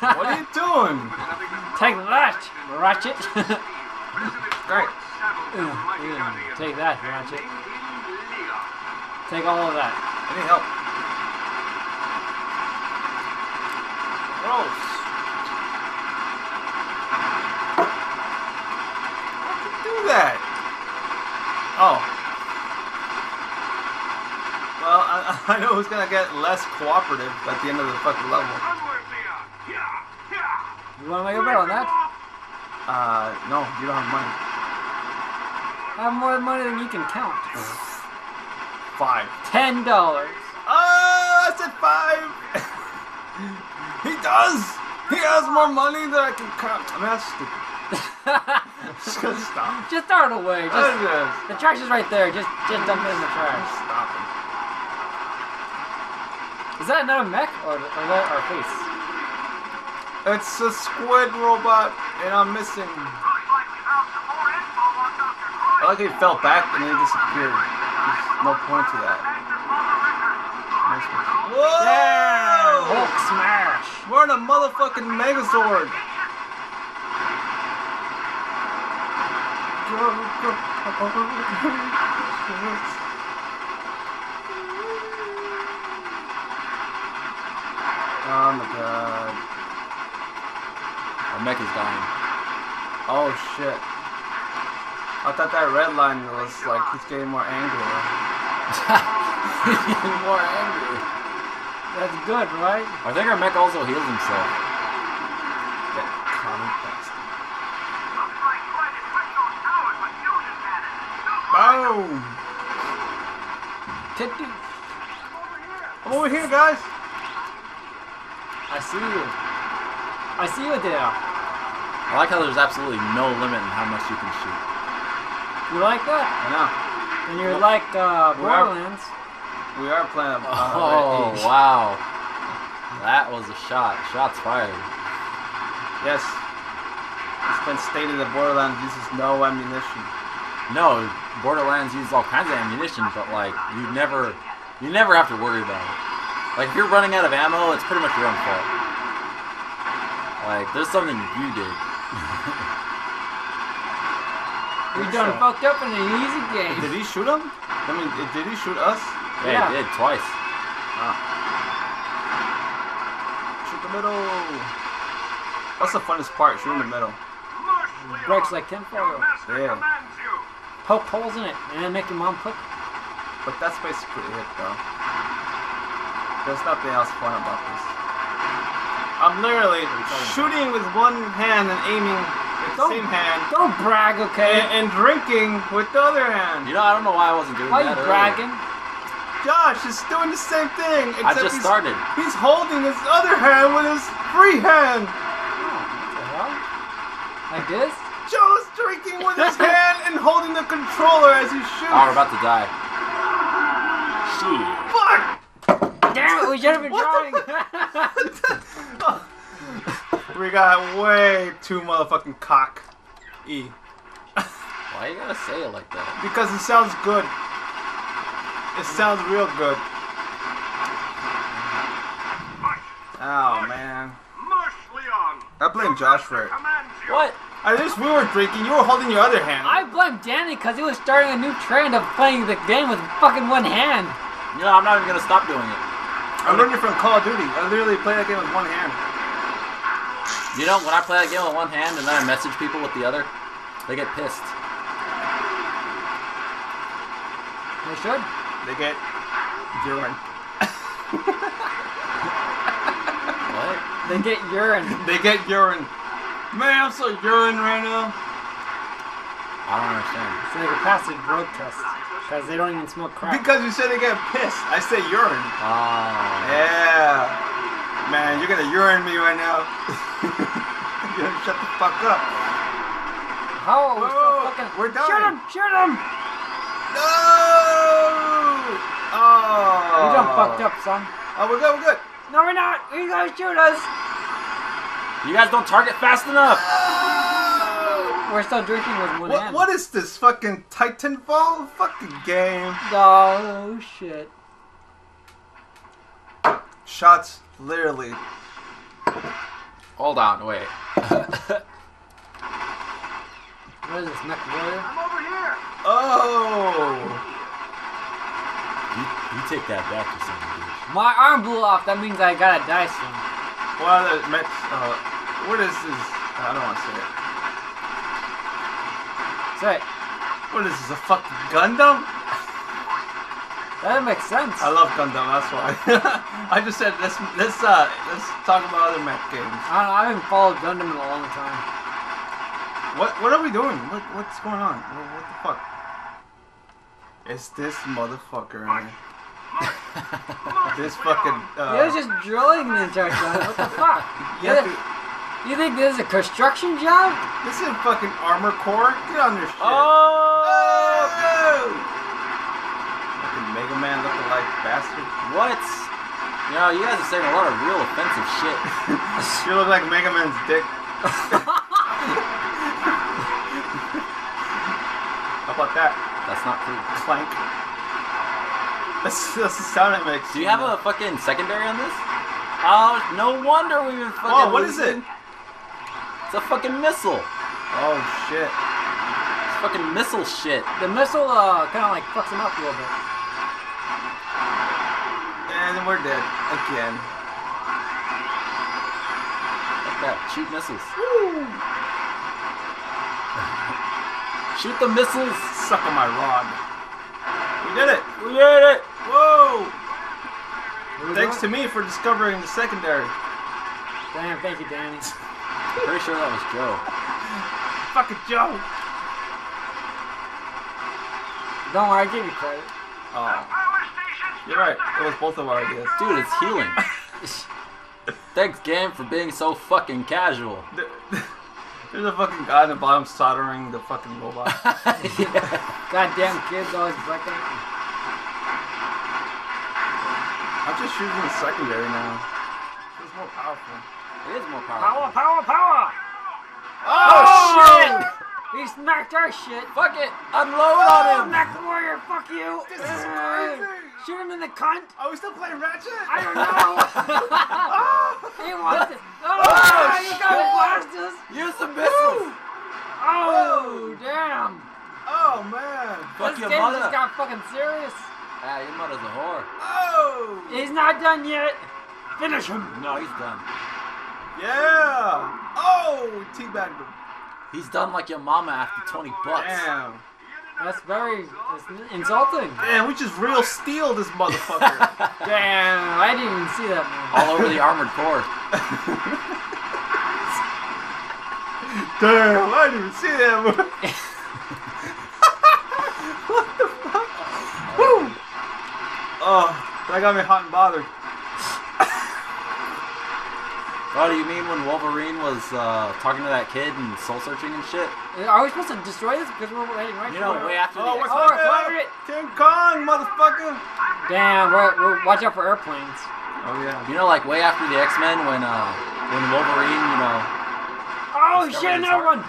What are you doing? Take that, Ratchet. Great. Take that, Ratchet. Take all of that. I need help. Gross. How'd you do that? Oh. Well, I know who's gonna get less cooperative at the end of the fucking level. You wanna make a bet on that? No, you don't have money. I have more money than you can count. $5. $10. Oh, I said 5. He does. He has more money than I can count. I mean, that's stupid. Just gonna stop. Just throw it away. The trash is right there. Just dump it in the trash. Stop it. Is that another mech or that our face? It's a squid robot, and I'm missing. I like how he fell back and then he disappeared. There's no point to that. Whoa! Yeah! Hulk smash! We're in a motherfucking Megazord! Oh my god. Our mech is dying. Oh shit. I thought that red line was like he's getting more angry. He's getting more angry. That's good, right? I think our mech also heals himself. That common bastard. Boom! Titty. I'm over here, guys. I see you. I see you there. I like how there's absolutely no limit in how much you can shoot. You like that? I know. And you're like Borderlands. We are playing. Oh wow, that was a shot. Shots fired. Yes. It's been stated that Borderlands uses no ammunition. No, Borderlands uses all kinds of ammunition, but like you never have to worry about it. Like if you're running out of ammo, it's pretty much your own fault. Like there's something you did. We done fucked up in an easy game. Did he shoot him? I mean, did he shoot us? Yeah, he did twice. Ah. Shoot the middle. That's the funnest part, shooting the middle. Breaks like tinfoil. Yeah. Poke holes in it and then make your mom cook. But that's basically it, though. There's nothing else fun about this. I'm literally shooting with one hand and aiming with the same hand. Don't brag, okay? And drinking with the other hand. You know, I don't know why I wasn't doing Why that you earlier. bragging? Josh is doing the same thing. I just started. He's holding his other hand with his free hand. What the hell? Like this? Joe's drinking with his hand and holding the controller as he shoots. Oh, we're about to die. Shit. Fuck! Damn it, we should have been drawing. We got way too motherfucking cock. E. Why you gotta say it like that? Because it sounds good. It sounds real good. Oh man. I blame Josh for it. What? We were drinking, you were holding your other hand. I blame Danny because he was starting a new trend of playing the game with fucking one hand. You know, I'm not even gonna stop doing it. I learned it from Call of Duty. I literally play that game with one hand. You know, when I play that game with one hand and then I message people with the other, they get pissed. They should. They get urine. What? They get urine. They get urine. Man, I'm so urine right now. I don't understand. So they can pass the drug test because they don't even smoke crack. Because you said they get pissed. I said urine. Oh. Yeah. Man, you're gonna urine me right now. You gotta shut the fuck up. How? We're so fucking... We're dying. Shoot him! Shoot him! No! Oh. We done fucked up, son. Oh, we're good, we're good. No, we're not. You guys shoot us. You guys don't target fast enough. We're still drinking with one hand. What is this fucking Titanfall fucking game? Oh, shit. Shots, literally. Hold on, wait. What is this, Mech Warrior? I'm over here. Oh! You take that back, you son of a bitch. My arm blew off. That means I gotta die soon. Well, that makes, what is this? I don't want to say it. Say, What is this, a fucking Gundam? that makes sense. I love Gundam, that's why. I just said, let's talk about other mech games. I don't know, I haven't followed Gundam in a long time. What are we doing? What's going on? What the fuck? It's this motherfucker, man. This fucking, He was just drilling the entire time. What the fuck? You think this is a construction job? This is fucking armor core. Get on your shit. Oh! Fucking Mega Man lookalike bastard. What? You know, you guys are saying a lot of real offensive shit. You look like Mega Man's dick. How about that? That's not true. Clank. That's the sound it makes. Do you have a fucking secondary on this? Oh, no wonder we've been fucking. Oh, what is it? It's a fucking missile. Oh shit. It's fucking missile shit. The missile kind of like fucks him up a little bit. And we're dead again. Like that. Shoot missiles. Woo! Shoot the missiles. Suck on my rod. We did it. We did it. Whoa! What we Thanks to doing? me for discovering the secondary. Damn, thank you, Danny. Pretty sure that was Joe. Fucking Joe. Don't worry, I give you credit. Oh. You're right. It was both of our ideas. Dude, it's healing. Thanks, game, for being so fucking casual. There's a fucking guy in the bottom soldering the fucking robot. Goddamn kids always breaking. I'm just shooting the secondary now. It's more powerful. It is more powerful. Power! Oh, shit! He smacked our shit. Fuck it! Unload on him! Mech Warrior, fuck you! This is crazy! Shoot him in the cunt! Are we still playing Ratchet? I don't know! He wants it! Oh, you shit. gotta blast us! Use the missiles! Oh, damn! Oh, man. Fuck This your game mother! just got fucking serious. Ah, your mother's a whore. Oh! He's not done yet. Finish him. No, he's done. Yeah! Oh! We teabagged him. He's done like your mama after 20 bucks. Damn. That's insulting. Damn, we just real steel this motherfucker. Damn, I didn't even see that one. All over the armored core. Damn, I didn't even see that one. What the fuck? Woo! Oh, that got me hot and bothered. What do you mean when Wolverine was talking to that kid and soul searching and shit? Are we supposed to destroy this because we're heading right You know, for it? way after Oh, the what's Oh, up, we're man? fighting it. King Kong, motherfucker! Damn, we're watch out for airplanes. Oh yeah. You know, like way after the X-Men when Wolverine, you know. Oh Discovered shit, his another heart. one!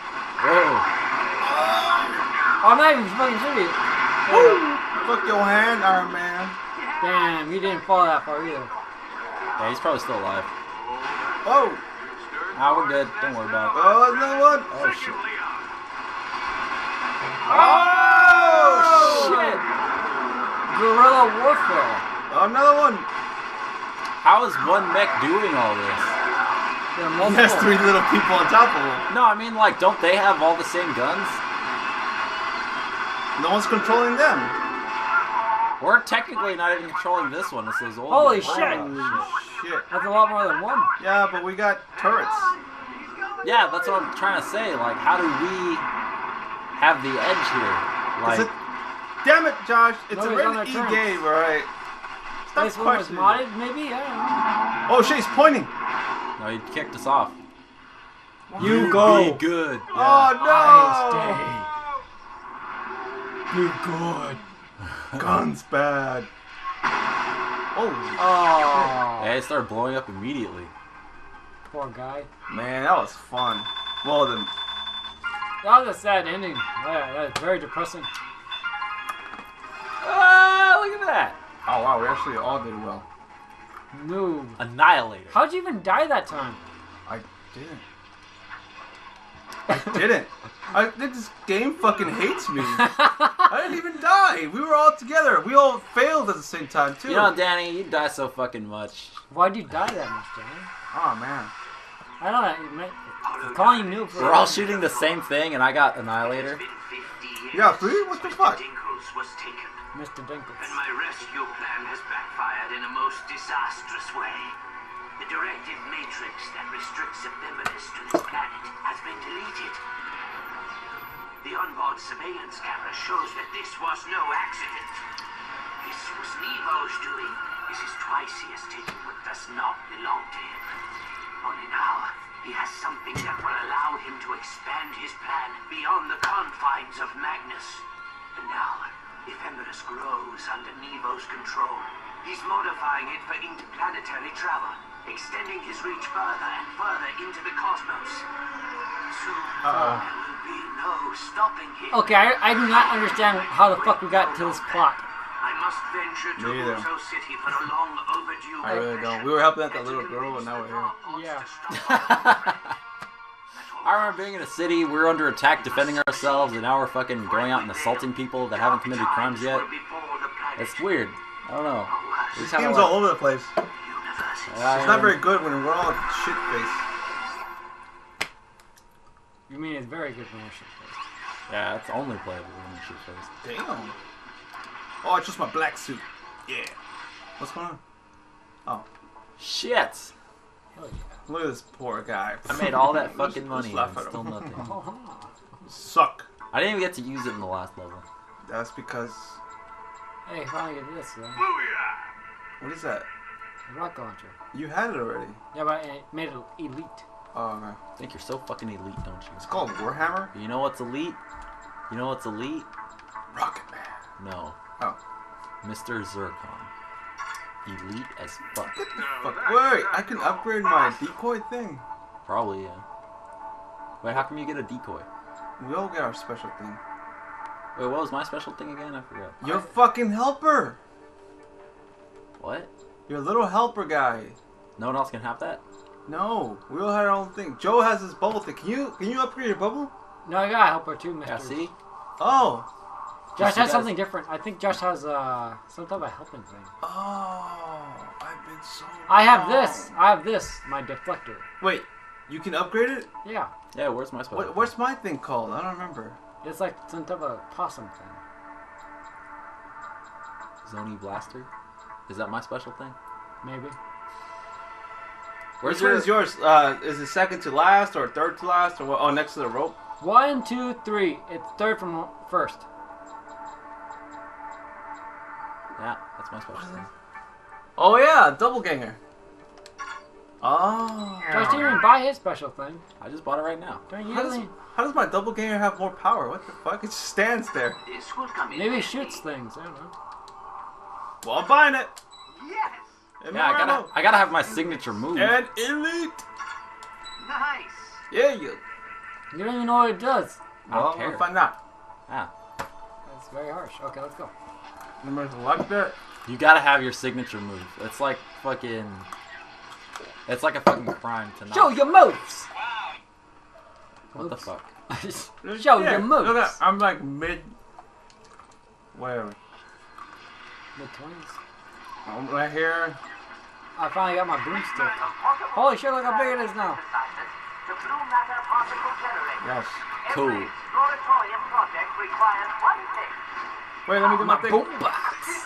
Whoa. Oh, I'm not even fucking shooting. Woo! Fuck your hand, Iron Man. Damn, he didn't fall that far either. Yeah, he's probably still alive. Oh! Ah, we're good. Don't worry about it. Oh, another one. Oh shit. Oh, Shit! Guerrilla warfare. Another one. How is one mech doing all this? There are He multiple. has 3 little people on top of him. No, I mean, like, don't they have all the same guns? No one's controlling them. We're technically not even controlling this one. It's those old Holy ones. shit. Oh, shit. That's a lot more than one. Yeah, but we got turrets. Yeah, that's what I'm trying to say. Like, how do we have the edge here? Like, Is it? Damn it, Josh. It's No, a he's on rated their E turrets. game, alright. Stop This one was questioning. modded, maybe? I don't know. Oh shit, he's pointing. no, he kicked us off. You Be go. good. Oh no! Be good. Guns bad. Oh, Oh, Yeah, it started blowing up immediately. poor guy. man, that was fun. Well then, That was a sad ending. Yeah, that was very depressing. Ah, look at that. oh wow, we actually all did well. No. Annihilated. How'd you even die that time? I didn't. I didn't. I think this game fucking hates me. I didn't even die. We were all together. We all failed at the same time too. You know, Danny, you die so fucking much. Why'd you die that much, Danny? Oh man. I don't know. Calling you noob for We're all shooting the same thing, and I got Annihilator. Yeah, see? What the fuck? Mr. Dinkles. And my rescue plan has backfired in a most disastrous way. The directive matrix that restricts ephemeris to this planet has been deleted. The onboard surveillance camera shows that this was no accident. This was Nevo's doing. This is twice he has taken what does not belong to him. Only now, he has something that will allow him to expand his plan beyond the confines of Magnus. And now, ephemeris grows under Nevo's control. He's modifying it for interplanetary travel, extending his reach further and further into the cosmos. Soon, there will be no stopping him. Okay, I do not understand how the fuck we got to this plot. I must venture to Me either. Uso City for a long overdue. I really don't. We were helping out that little girl, but now we're here. Yeah. I remember being in a city, we were under attack defending ourselves, and now we're fucking going out and assaulting people that haven't committed crimes yet. It's weird. I don't know. This game's all over the place. Yeah, It's not very good when we're all shit faced. You mean it's very good for my shit face. Yeah, it's only playable when you shoot first. Damn. Oh, it's just my black suit. Yeah. What's going on? Oh. Shit! Hell yeah. Look at this poor guy. I made all that fucking money Just laugh and at still him. nothing. Suck. I didn't even get to use it in the last level. That's because... Hey, finally get this, though. What is that? A rocket launcher. You had it already. Yeah, but it made it elite. Oh, okay. I think you're so fucking elite, don't you? It's called Warhammer? You know what's elite? You know what's elite? Rocket Man. No. Oh. Mr. Zircon. Elite as fuck. Fuck. Wait, I can upgrade my decoy thing. Probably, yeah. Wait, how come you get a decoy? We all get our special thing. Wait, what was my special thing again? I forgot. Your fucking helper. What? Your little helper guy. No one else can have that? No, we all had our own thing. Joe has his bubble thing. Can you upgrade your bubble? No, I got a helper too, Mr. Yeah, see? Oh. Josh Just you has guys- something different. I think Josh has some type of helping thing. Oh, I've been so I have wrong. this. I have this. My deflector. Wait, you can upgrade it? Yeah. Yeah, where's my special? What's my thing called? I don't remember. It's like some type of possum thing. Zony Blaster? Is that my special thing? Maybe. Which one is yours? Is it second to last or third to last or what? Oh, next to the rope? 1, 2, 3. It's third from first. Yeah, that's my special thing. Oh yeah, double ganger. Oh. Josh didn't even buy his special thing. I just bought it right now. Don't you How does, usually- how does my double ganger have more power? What the fuck? It just stands there. This will come in Maybe it handy. shoots things. I don't know. Well, I'm buying it. Yes. And Yeah, more I gotta have my signature move. ammo. And elite. Nice. Yeah, you. You don't even know what it does. I don't Well, care. we'll find out. Ah, That's very harsh. Okay, let's go. Remember to like that? you gotta have your signature move. It's like fucking. It's like a fucking crime to not. Show your moves! What the fuck? Show your moves! Look at, I'm like mid. Whatever. Mid-20s. I'm right here. I finally got my broomstick. Holy shit, look how big it is now. Yes. Cool. Wait, let me get my thing. Boombox.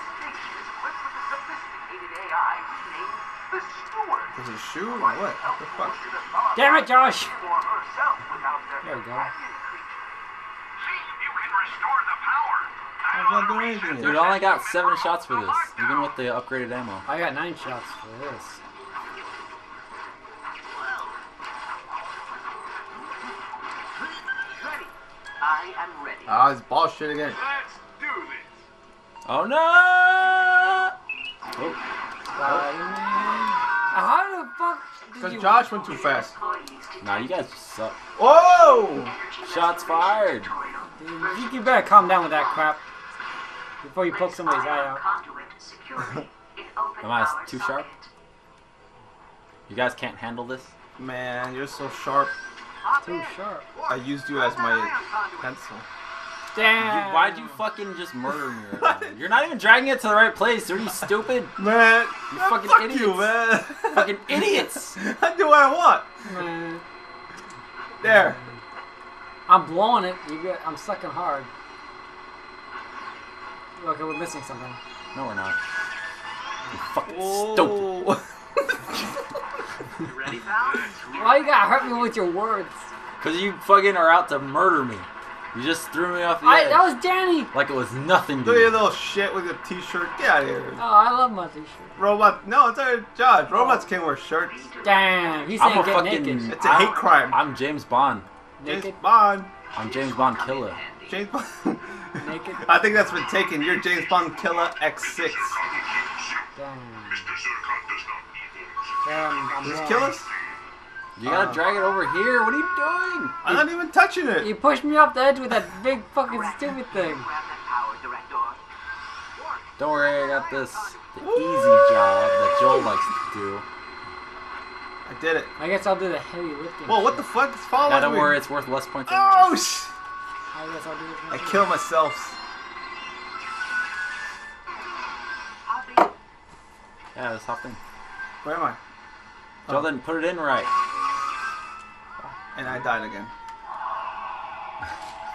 Does it shoot or what? What the fuck? Damn it, Josh! There we go. I'm not doing anything Dude, yet. I only got 7 shots for this, even with the upgraded ammo. I got 9 shots for this. I am ready. Ah, it's bullshit again. Let's do this. Oh no! Oh, Spider-Man. How the fuck did Because you... Josh went too fast. nah, you guys just suck. Whoa! Shots fired! Dude, you better calm down with that crap before you poke somebody's eye out. Am I too sharp? You guys can't handle this? Man, you're so sharp. Too sharp. I used you as my pencil. Damn. Why'd you fucking just murder me right now? You're not even dragging it to the right place. Are you stupid? Man, You fucking fuck idiots. you, man. Fucking idiots. I do what I want. Man. There. I'm blowing it. I'm sucking hard. Okay, we're missing something. No, we're not. You fucking Whoa. stupid. You ready, pal? Why you gotta hurt me with your words? Because you fucking are out to murder me. You just threw me off the edge. That was Danny. Like it was nothing to Look at your you. little shit with your t-shirt. Get out of here. Oh, I love my t-shirt. Robot. No, it's our Josh. Robots can't wear shirts. Damn, he's I'm saying a get fucking... naked. It's a hate crime. I'm James Bond. James Naked? Bond. I'm James Bond killer. James Bond. Naked? I think that's been taken. You're James Bond Killer X6. Damn. Damn, I'm Just wrong. kill us? You gotta drag it over here. What are you doing? I'm not even touching it. You pushed me off the edge with that big fucking stupid thing. Grab that power director. Don't worry, I got this. The easy job that Joel likes to do. I did it. I guess I'll do the heavy lifting. Whoa, what the shit. fuck is following Yeah, don't me? worry, it's worth less points. Oh, I guess I'll do it. I killed myself. Yeah, let's hop in. Where am I? Joel, then put it in right. And I died again.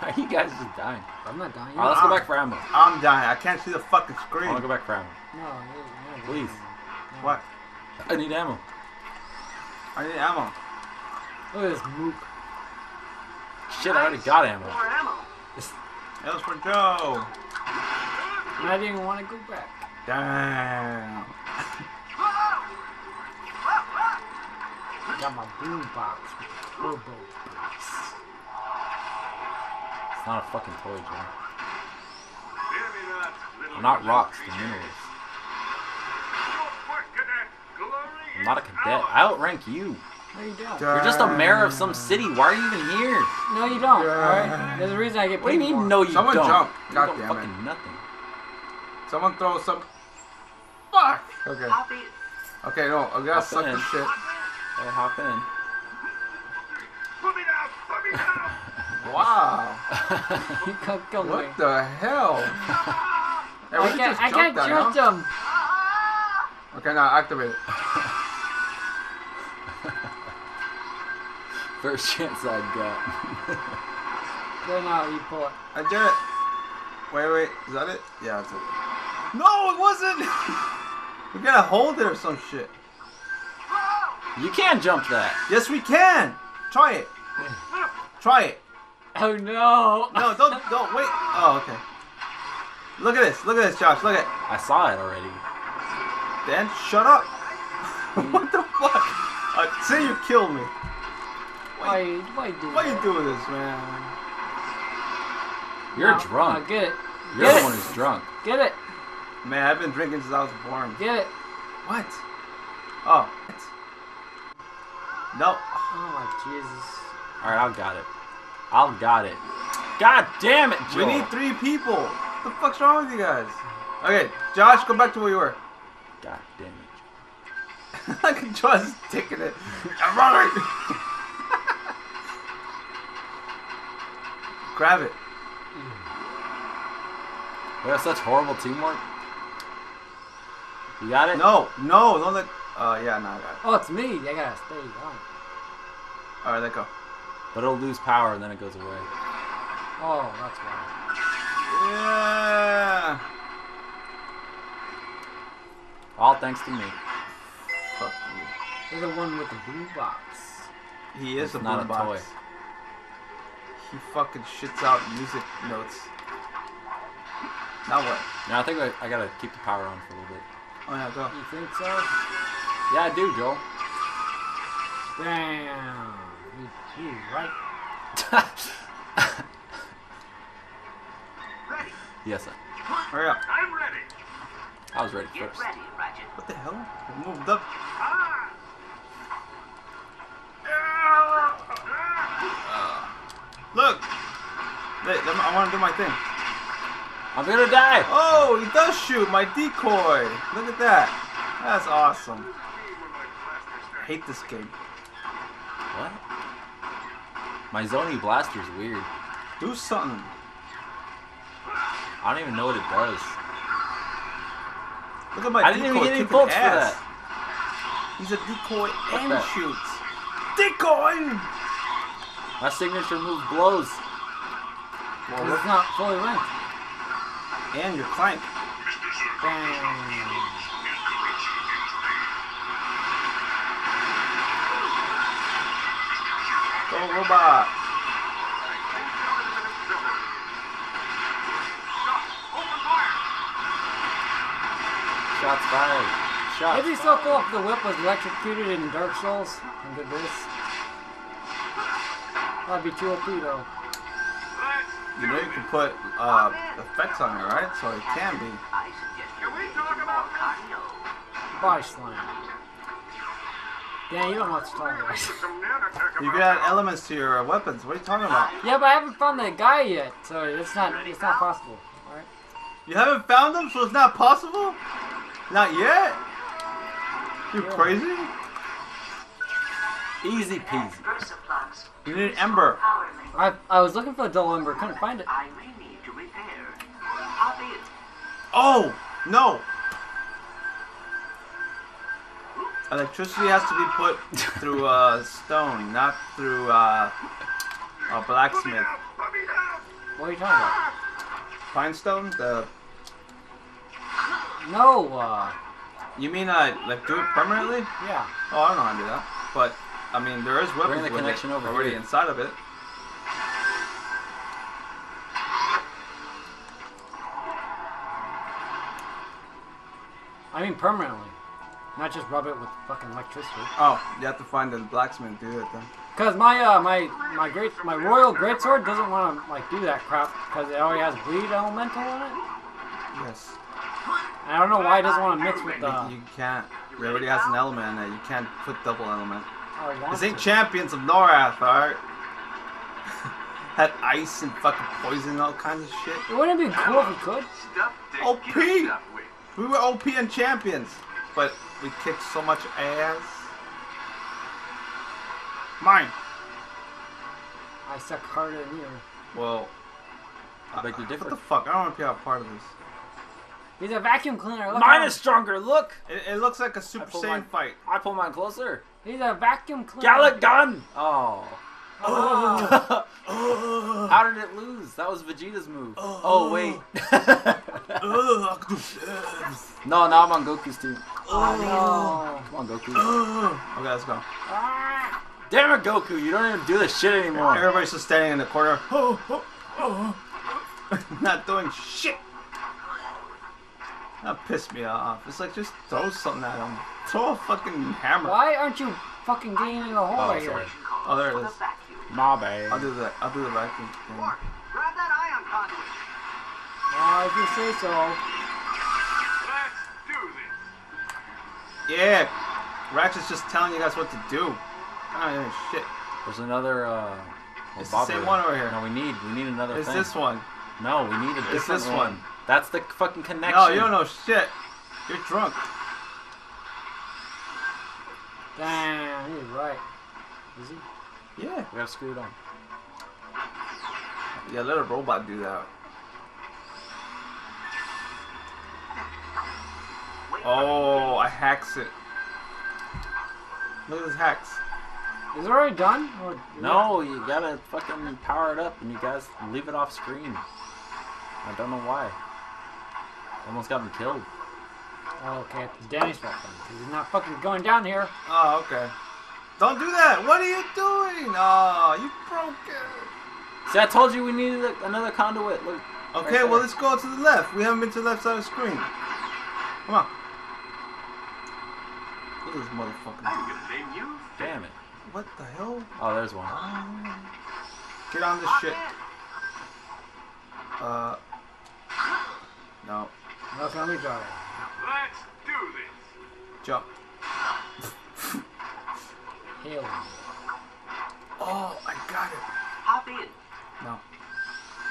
Are you guys just dying? I'm not dying. Alright, let's go back for ammo. I'm dying. I can't see the fucking I screen. wanna go back for ammo. No, you're Please. What? I need ammo. I need ammo. Look at this mook. Shit, I already got ammo. More ammo. Else for Joe. And I didn't want to go back. Damn. I got my boom box with the turbo bass. It's not a fucking toy, Joel. I'm not rocks, the minerals. I'm not a cadet. I outrank you. No, you don't. You're just a mayor of some city. Why are you even here? No, you don't. Alright? There's a reason I get paid What do you mean, more. no, you Someone don't? jump. You God don't damn fucking it. nothing. Someone throw some. Fuck. Okay. Copy. Okay, no. I gotta Hop suck in. this shit. Hey, hop in. Wow. You can't kill me. What the hell? Hey, we I just can't jumped that, judge huh? them. Okay, now activate it. First chance I got. Then now you pull it. I did it. Wait. Is that it? Yeah, that's it. No, it wasn't. We gotta hold it or some shit. You can't jump that. Yes, we can. Try it. Try it. Oh no. No, don't wait. Oh, okay. Look at this, Josh. Look at. I saw it already. Dan, shut up. What the fuck? Say you killed me. Why you doing this, man? You're drunk. Get it. You're Get the it. one who's drunk. Get it. Man, I've been drinking since I was born. Get it. What? Oh. No. Oh my Jesus. Alright, I'll got it. God damn it, We Joel. need 3 people. What the fuck's wrong with you guys? Okay, Josh, go back to where you were. God damn it. I can Josh taking it. I'm running. Grab it. We have such horrible teamwork. You got it? No, don't let. Yeah, no, I got it. Oh, it's me. I gotta stay on. All right, let go. But it'll lose power and then it goes away. Oh, that's why. Yeah. All thanks to me. Fuck you. You're the one with the blue box. He is It's a not a boom box. toy. He fucking shits out music notes. Now what? No, I think I gotta keep the power on for a little bit. Oh yeah, go. You think so? Yeah, I do, Joel. Damn. You right. Ready. Yes, sir. Hurry up. I'm ready. I was ready Get first. ready, Ratchet. What the hell? It moved up. Look. Wait, I want to do my thing. I'm gonna die! Oh, he does shoot my decoy. Look at that. That's awesome. I hate this game. What? My Zony Blaster's weird. Do something. I don't even know what it does. Look at my I didn't even decoy get any kicking bolts for ass. that. He's a decoy and that? shoots. Decoy! My signature move blows. Because it's not fully linked. And your Clank. Bang. Go robot. Shots fired. Shots It'd be so cool if the whip was electrocuted in Dark Souls and did this. That'd be too OP though. You know you can put effects on it, right? So it can be. I suggest you talk about cardio. Body slam. Dan, you don't know what to talk about. You can add elements to your weapons. What are you talking about? Yeah, but I haven't found the guy yet, so it's not possible. Alright? You haven't found them, so it's not possible? Not yet? You crazy? Easy peasy. You need Ember. I was looking for a double ember, couldn't find it. I may need to repair. Copy it. Oh, no. Electricity has to be put through stone, not through a blacksmith. What are you talking about? Pine stone? No, You mean like do it permanently? yeah. Oh, I don't know how to do that. But I mean, there is Bring weapons the with connection it over already here. inside of it. I mean permanently. Not just rub it with fucking electricity. Oh, you have to find the blacksmith to do it then. Cause my royal greatsword doesn't want to like do that crap because it already has bleed elemental in it. Yes. And I don't know why it doesn't want to mix with the. You can't. It already has an element in it. You can't put double element. I want This ain't to. champions of Norath, alright? Had ice and fucking poison and all kinds of shit. It wouldn't it be cool if we could? OP! We were OP and champions, but we kicked so much ass. Mine. I suck harder than you. Well, I beg to what differ. the fuck? I don't want to be a part of this. He's a vacuum cleaner. Look Mine at is him. stronger, look! It looks like a Super pull Saiyan mine. fight. I pull mine closer. He's a vacuum cleaner. Gallic gun! Oh. Oh. How did it lose? That was Vegeta's move. Oh, wait. No, now I'm on Goku's team. Oh, Come on, Goku. Okay, let's go. Damn it, Goku, you don't even do this shit anymore. Everybody's just standing in the corner. Not doing shit. That pissed me off. It's like, just throw something at him. Throw a fucking hammer. why aren't you fucking getting in the hole Oh, right sorry. here? Oh, there it is. My bad. I'll do the vacuum thing. Grab that ion conduit. If you say so. Let's do this. Yeah, Ratchet's just telling you guys what to do. I don't know shit. There's another, It's the same one over here. No, we need another It's thing. this one. No, we need a different It's this one. That's the fucking connection. No, you don't know shit. You're drunk. Damn, he's right. Is he? Yeah. We have screwed on. Yeah, let a robot do that. Oh, I hacks it. Look at this hacks. Is it already done? Or No, you gotta fucking power it up and you guys leave it off screen. I don't know why. Almost got me killed. Oh, okay, it's Danny's fault then. 'Cause he's not fucking going down here. Oh, okay. Don't do that. What are you doing? Oh, you broke it. See, I told you we needed another conduit. Look. Okay, right well, there. let's go to the left. We haven't been to the left side of the screen. Come on. Look at this motherfucker. Name you? Damn it. What the hell? Oh, there's one. Get on this shit. No. Okay, let me try it. Let's do this. Jump. Heal. Oh, I got it. Hop in. No.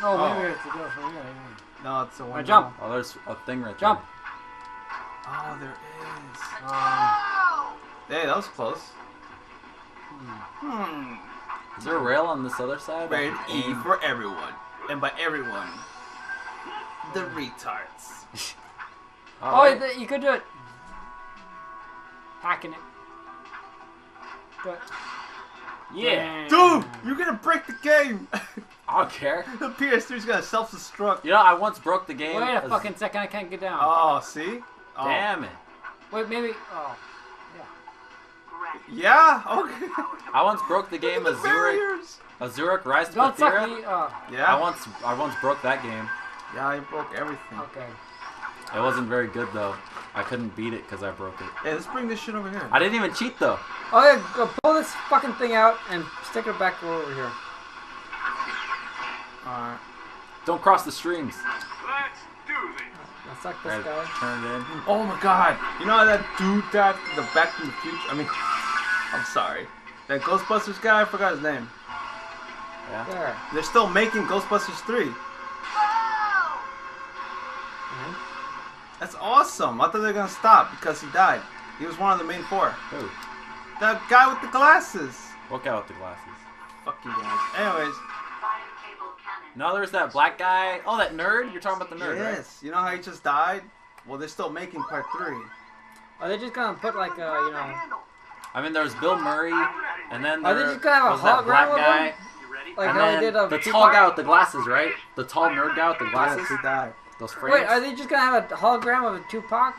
Oh, Oh. maybe it's to go from here. Yeah. No, it's the one. jump. Oh, there's a thing right Jump. Oh, there is. Um, Hey, that was close. Is there a rail on this other side? Rated E for everyone. And by everyone, the retards. Oh, you could do it. Hacking it. But Yeah. Dude, you're gonna break the game. I don't care. The PS3's gonna self-destruct. You know, I once broke the game. wait a fucking second, I can't get down. Oh, see? Oh. Damn it. Wait, maybe. Oh, Yeah? Okay. I once broke the game Look at the barriers. Azuric Rise to don't suck Aethera. me. Yeah? I once broke that game. Yeah, I broke everything. Okay. It wasn't very good though. I couldn't beat it because I broke it. Hey, let's bring this shit over here. I didn't even cheat though. Oh yeah, go pull this fucking thing out and stick it back over here. Alright. Don't cross the streams. Let's do this. Now suck this Right, guy. turn it in. Oh my god. You know how that dude died from the Back to the Future? I mean, I'm sorry. That Ghostbusters guy, I forgot his name. Yeah. There. They're still making Ghostbusters 3. That's awesome. I thought they were gonna stop because he died. He was one of the main four. Who? The guy with the glasses. What guy with the glasses? Fuck you guys. Anyways, No, there's that black guy. Oh, that nerd? You're talking about the nerd, right? yes. You know how he just died? Well, they're still making part 3. Are they just gonna put like you know? I mean, there's Bill Murray, and then Are there they just gonna have a was that black hologram of guy, him? Like and how they then did the a tall guy with the glasses, right? The tall nerd guy with the Yes, glasses. he died. Those frames. Wait, are they just gonna have a hologram of a Tupac?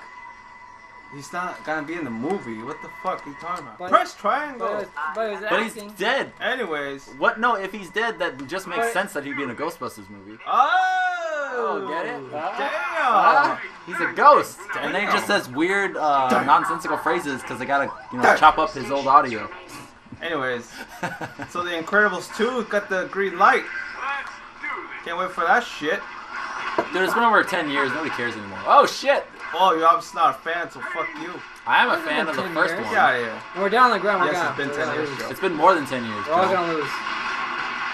He's not gonna be in the movie. What the fuck are you talking about? But- Press triangle. But he's But he's acting. dead. Anyways. What? No, if he's dead, that just makes But- sense that he'd be in a Ghostbusters movie. Oh! get it? Damn! He's a ghost, Damn. and then he just says weird, nonsensical phrases because they gotta, chop up his old audio. Anyways, so the Incredibles 2 got the green light. Let's do this. Can't wait for that shit. Dude, it's been over 10 years. Nobody cares anymore. Oh shit! Oh, you're obviously not a fan, so fuck you. I am a Hasn't fan been of the 10 first years. one. Get out of here. When we're down on the ground, we're Yes, gonna, it's been we're 10 gonna years, lose. Joe. It's been more than 10 years. We're all Joe. gonna lose.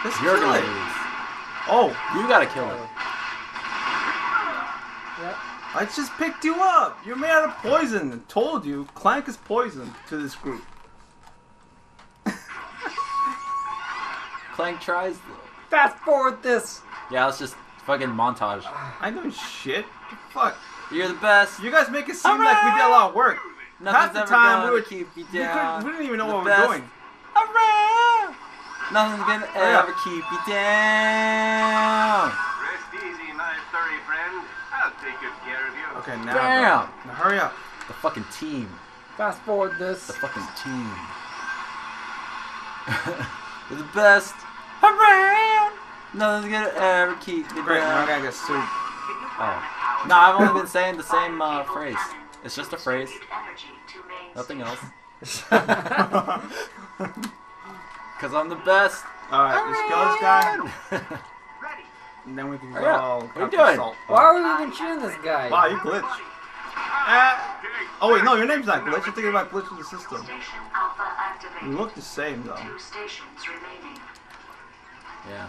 Let's You're kill gonna it. lose. Oh, You gotta kill it. Yep. I just picked you up. You're made out of poison. And told you, Clank is poison to this group. Clank tries. Fast forward this. Yeah, let's just fucking montage. I know shit. Fuck. You're the best. You guys make it seem like we did a lot of work. Nothing's Half the ever time gonna we were keep you we down. didn't even know The what we best. were doing. Around. Nothing's gonna Hurry up. ever keep you down. Rest easy, my furry friend. I'll take good care of you. Okay, now. Damn. Bro. Now hurry up. The fucking team. Fast forward this. The fucking team. You're the best around. Nothing's gonna ever keep you Great. Now I down. gotta get sued. Oh. No, I've only been saying the same phrase. It's just a phrase. Nothing else. Cause I'm the best. All right, let's kill this guy, around. and then we can Hurry up. go. What are you cut the doing? salt. Why are we even shooting this guy? Wow, you glitch. Oh wait, no, your name's not glitch. You're thinking about glitching the system. You look the same though. Yeah.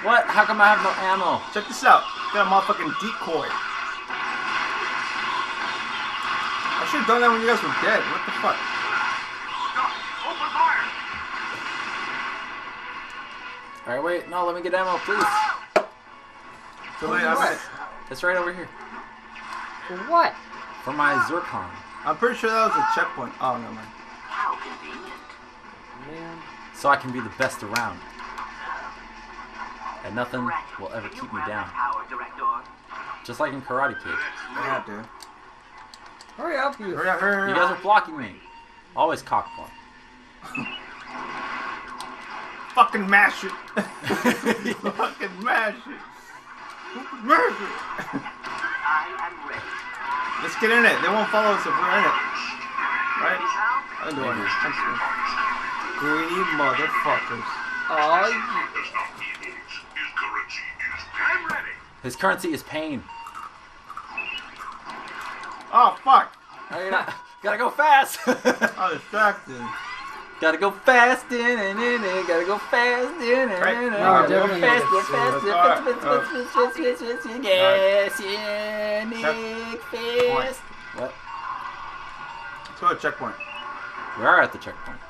What? How come I have no ammo? Check this out. Got a motherfucking decoy. I should have done that when you guys were dead. What the fuck? Open fire. Alright, wait. No, let me get ammo, please. So wait, I'm, It's right over here. For what? For my Zircon. I'm pretty sure that was a checkpoint. Oh, no, man. How convenient. Man. So I can be the best around. And nothing will ever keep me down. Power director. Just like in Karate Kid. Yeah, dude. Hurry up, you. Hurry up, hurry You up. guys are blocking me. Always cock block. Fucking mash it. Fucking mash it. Mash it. I am ready. Let's get in it. They won't follow us if we're in it. Right? I'm doing it. I'm doing it. Greedy motherfuckers. Oh, I'm ready. His currency is pain. Oh, fuck. Gotta go fast. I'm distracted. Gotta go fast in and in and gotta go fast in and Right. in No, and go definitely fast, gonna fast, get Alright, fast, yes, yeah, Nick, fast. What? Let's go to checkpoint. We are at the checkpoint.